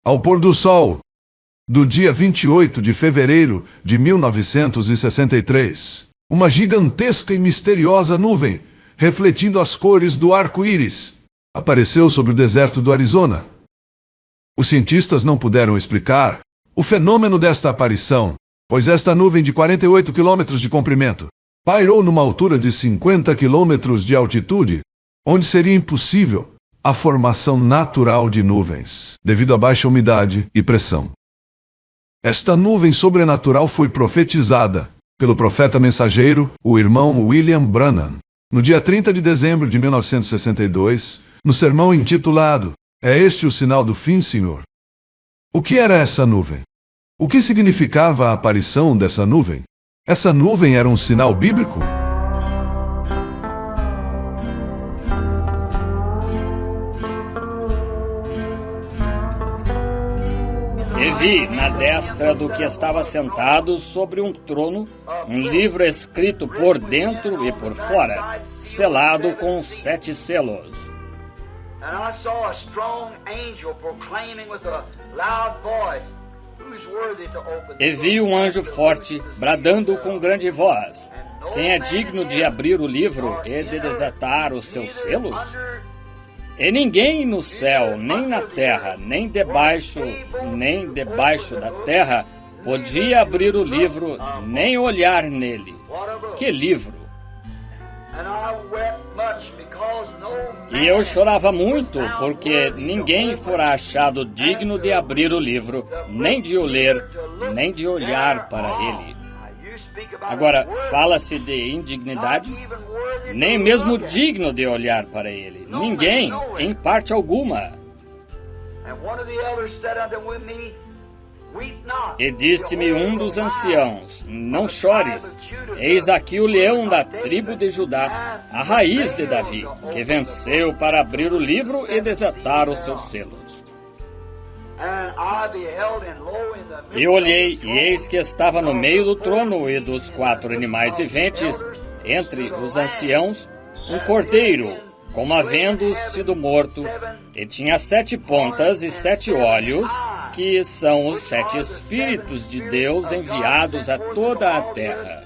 Ao pôr do sol, do dia 28 de fevereiro de 1963, uma gigantesca e misteriosa nuvem, refletindo as cores do arco-íris, apareceu sobre o deserto do Arizona. Os cientistas não puderam explicar o fenômeno desta aparição, pois esta nuvem de 48 quilômetros de comprimento pairou numa altura de 50 quilômetros de altitude, onde seria impossível a formação natural de nuvens, devido à baixa umidade e pressão. Esta nuvem sobrenatural foi profetizada pelo profeta mensageiro, o irmão William Branham, no dia 30 de dezembro de 1962, no sermão intitulado "É este o sinal do fim, Senhor?". O que era essa nuvem? O que significava a aparição dessa nuvem? Essa nuvem era um sinal bíblico? E vi, na destra do que estava sentado sobre um trono, um livro escrito por dentro e por fora, selado com 7 selos. E vi um anjo forte, bradando com grande voz: quem é digno de abrir o livro e de desatar os seus selos? E ninguém no céu, nem na terra, nem debaixo da terra, podia abrir o livro, nem olhar nele. Que livro! E eu chorava muito, porque ninguém fora achado digno de abrir o livro, nem de o ler, nem de olhar para ele. Agora, fala-se de indignidade? Nem mesmo digno de olhar para ele. Ninguém, em parte alguma. E disse-me um dos anciãos: não chores, eis aqui o leão da tribo de Judá, a raiz de Davi, que venceu para abrir o livro e desatar os seus selos. E olhei, e eis que estava no meio do trono e dos 4 animais viventes, entre os anciãos, um cordeiro, como havendo sido morto, e tinha 7 pontas e 7 olhos, que são os 7 Espíritos de Deus enviados a toda a terra.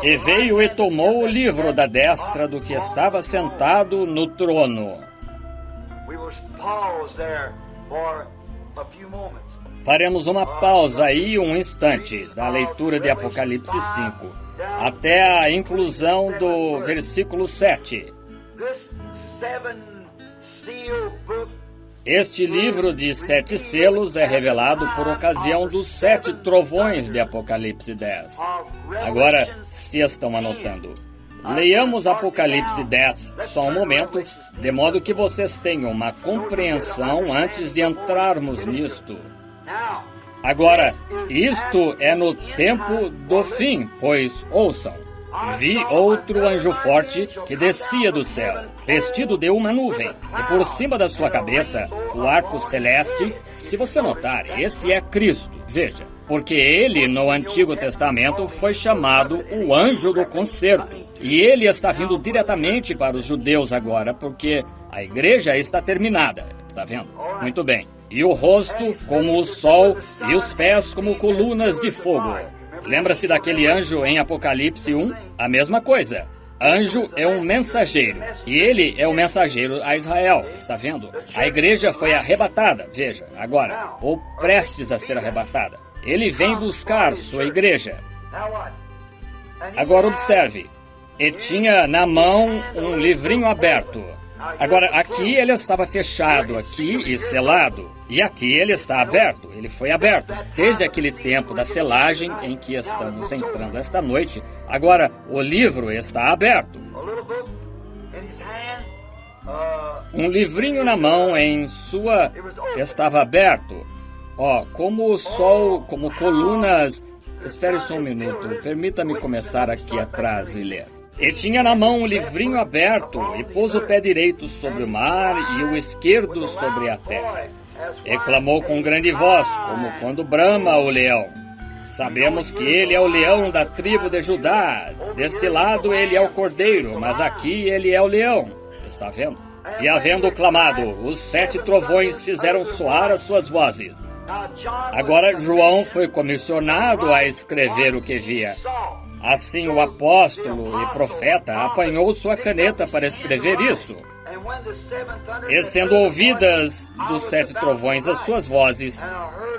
E veio e tomou o livro da destra do que estava sentado no trono. Faremos uma pausa aí um instante da leitura de Apocalipse 5, até a inclusão do versículo 7. Este livro de 7 selos é revelado por ocasião dos 7 trovões de Apocalipse 10. Agora, se estão anotando, leiamos Apocalipse 10 só um momento, de modo que vocês tenham uma compreensão antes de entrarmos nisto. Agora, isto é no tempo do fim, pois, ouçam, vi outro anjo forte que descia do céu, vestido de uma nuvem, e por cima da sua cabeça, o arco celeste. Se você notar, esse é Cristo, veja, porque ele, no Antigo Testamento, foi chamado o anjo do concerto. E ele está vindo diretamente para os judeus agora, porque a igreja está terminada, está vendo? Muito bem. E o rosto como o sol e os pés como colunas de fogo. Lembra-se daquele anjo em Apocalipse 1? A mesma coisa. Anjo é um mensageiro, e ele é o mensageiro a Israel, está vendo? A igreja foi arrebatada, veja, agora, ou prestes a ser arrebatada. Ele vem buscar sua igreja. Agora observe, e tinha na mão um livrinho aberto. Agora, aqui ele estava fechado, aqui e selado. E aqui ele está aberto, ele foi aberto. Desde aquele tempo da selagem em que estamos entrando esta noite, agora o livro está aberto. Um livrinho na mão em sua estava aberto. Como o sol, como colunas. Espere só um minuto, permita-me começar aqui atrás e ler. E tinha na mão o livrinho aberto, e pôs o pé direito sobre o mar e o esquerdo sobre a terra. E clamou com grande voz, como quando brama o leão. Sabemos que ele é o leão da tribo de Judá. Deste lado ele é o cordeiro, mas aqui ele é o leão. Está vendo? E havendo clamado, os 7 trovões fizeram soar as suas vozes. Agora João foi comissionado a escrever o que via. Assim o apóstolo e profeta apanhou sua caneta para escrever isso. E sendo ouvidas dos 7 trovões as suas vozes,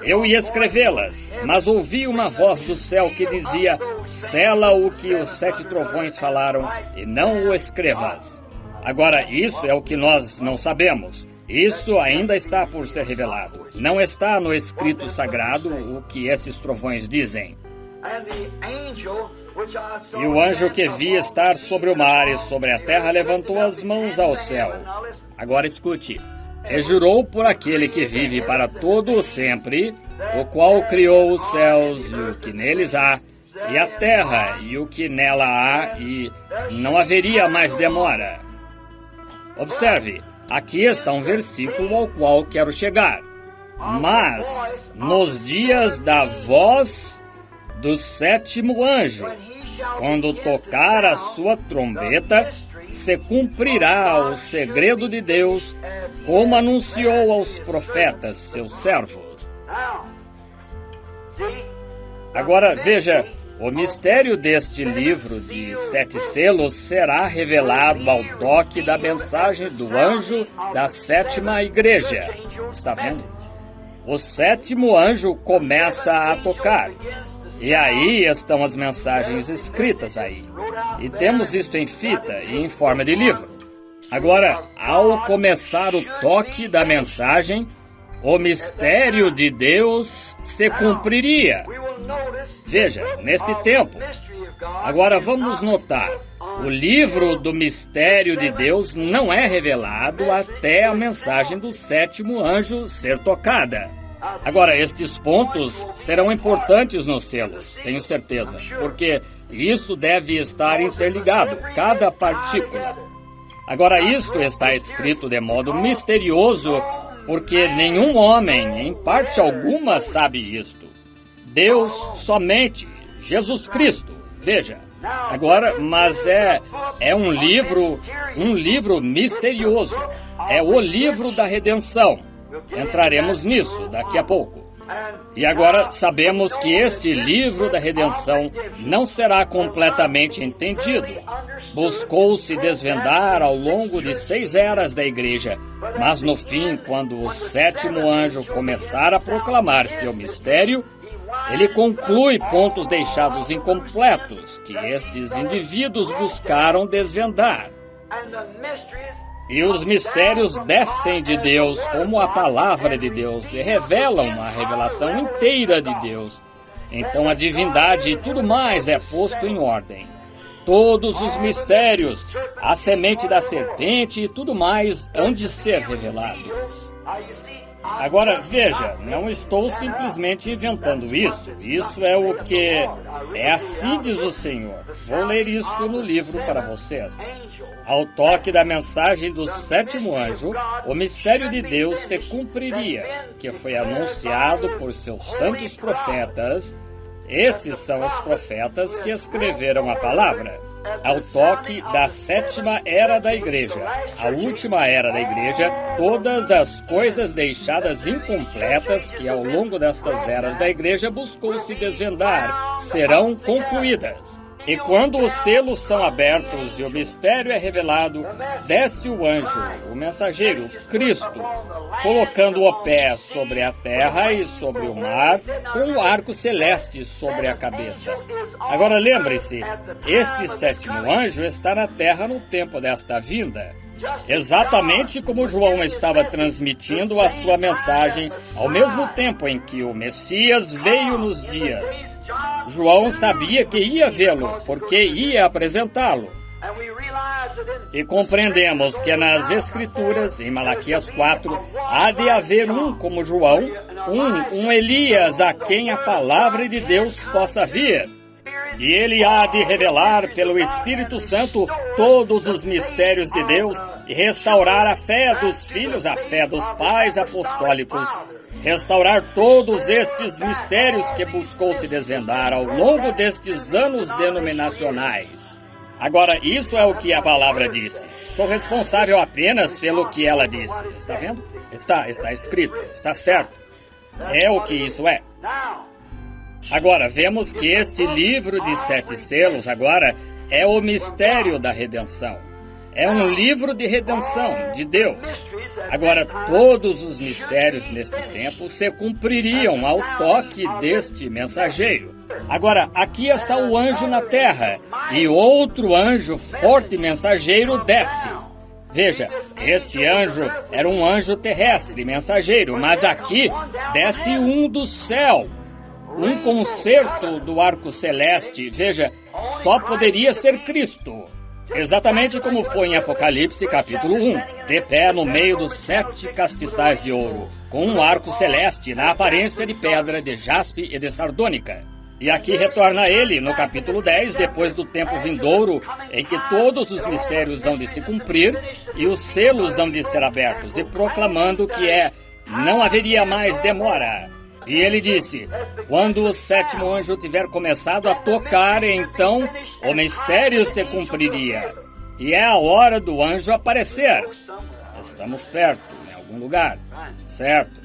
eu ia escrevê-las, mas ouvi uma voz do céu que dizia: sela o que os 7 trovões falaram e não o escrevas. Agora, isso é o que nós não sabemos. Isso ainda está por ser revelado. Não está no escrito sagrado o que esses trovões dizem. E o anjo que vi estar sobre o mar e sobre a terra levantou as mãos ao céu. Agora escute. E jurou por aquele que vive para todo o sempre, o qual criou os céus e o que neles há, e a terra e o que nela há, e não haveria mais demora. Observe, aqui está um versículo ao qual quero chegar. Mas, nos dias da voz do 7º anjo, quando tocar a sua trombeta, se cumprirá o segredo de Deus, como anunciou aos profetas, seus servos. Agora, veja, o mistério deste livro de 7 selos será revelado ao toque da mensagem do anjo da 7ª igreja. Está vendo? O 7º anjo começa a tocar. E aí estão as mensagens escritas aí. E temos isto em fita e em forma de livro. Agora, ao começar o toque da mensagem, o mistério de Deus se cumpriria. Veja, nesse tempo. Agora vamos notar, o livro do mistério de Deus não é revelado até a mensagem do 7º anjo ser tocada. Agora, estes pontos serão importantes nos selos, tenho certeza, porque isso deve estar interligado, cada partícula. Agora, isto está escrito de modo misterioso, porque nenhum homem, em parte alguma, sabe isto. Deus somente, Jesus Cristo, veja. Agora, mas é um livro misterioso, é o livro da redenção. Entraremos nisso daqui a pouco. E agora sabemos que este livro da redenção não será completamente entendido. Buscou-se desvendar ao longo de 6 eras da igreja, mas no fim, quando o 7º anjo começar a proclamar seu mistério, ele conclui pontos deixados incompletos que estes indivíduos buscaram desvendar. E os mistérios descem de Deus como a palavra de Deus e revelam a revelação inteira de Deus. Então a divindade e tudo mais é posto em ordem. Todos os mistérios, a semente da serpente e tudo mais hão de ser revelados. Agora, veja, não estou simplesmente inventando isso. Isso é o que é assim diz o Senhor. Vou ler isto no livro para vocês. Ao toque da mensagem do 7º anjo, o mistério de Deus se cumpriria, que foi anunciado por seus santos profetas. Esses são os profetas que escreveram a palavra. Ao toque da 7ª era da igreja, a última era da igreja, todas as coisas deixadas incompletas que ao longo destas eras da igreja buscou se desvendar, serão concluídas. E quando os selos são abertos e o mistério é revelado, desce o anjo, o mensageiro, Cristo, colocando o pé sobre a terra e sobre o mar, com o arco celeste sobre a cabeça. Agora lembre-se, este 7º anjo está na terra no tempo desta vinda. Exatamente como João estava transmitindo a sua mensagem ao mesmo tempo em que o Messias veio nos dias. João sabia que ia vê-lo, porque ia apresentá-lo. E compreendemos que nas Escrituras, em Malaquias 4, há de haver um como João, um Elias a quem a palavra de Deus possa vir. E ele há de revelar pelo Espírito Santo todos os mistérios de Deus e restaurar a fé dos filhos, a fé dos pais apostólicos. Restaurar todos estes mistérios que buscou se desvendar ao longo destes anos denominacionais. Agora, isso é o que a palavra disse. Sou responsável apenas pelo que ela disse. Está vendo? Está escrito. Está certo. É o que isso é. Agora, vemos que este livro de 7 selos agora é o mistério da redenção. É um livro de redenção de Deus. Agora, todos os mistérios neste tempo se cumpririam ao toque deste mensageiro. Agora, aqui está o anjo na terra, e outro anjo forte mensageiro desce. Veja, este anjo era um anjo terrestre mensageiro, mas aqui desce um do céu. Um concerto do arco celeste, veja, só poderia ser Cristo. Exatamente como foi em Apocalipse capítulo 1, de pé no meio dos 7 castiçais de ouro, com um arco celeste na aparência de pedra de jaspe e de sardônica. E aqui retorna ele no capítulo 10, depois do tempo vindouro, em que todos os mistérios hão de se cumprir e os selos hão de ser abertos, e proclamando que não haveria mais demora. E ele disse, quando o 7º anjo tiver começado a tocar, então o mistério se cumpriria. E é a hora do anjo aparecer. Estamos perto, em algum lugar, certo?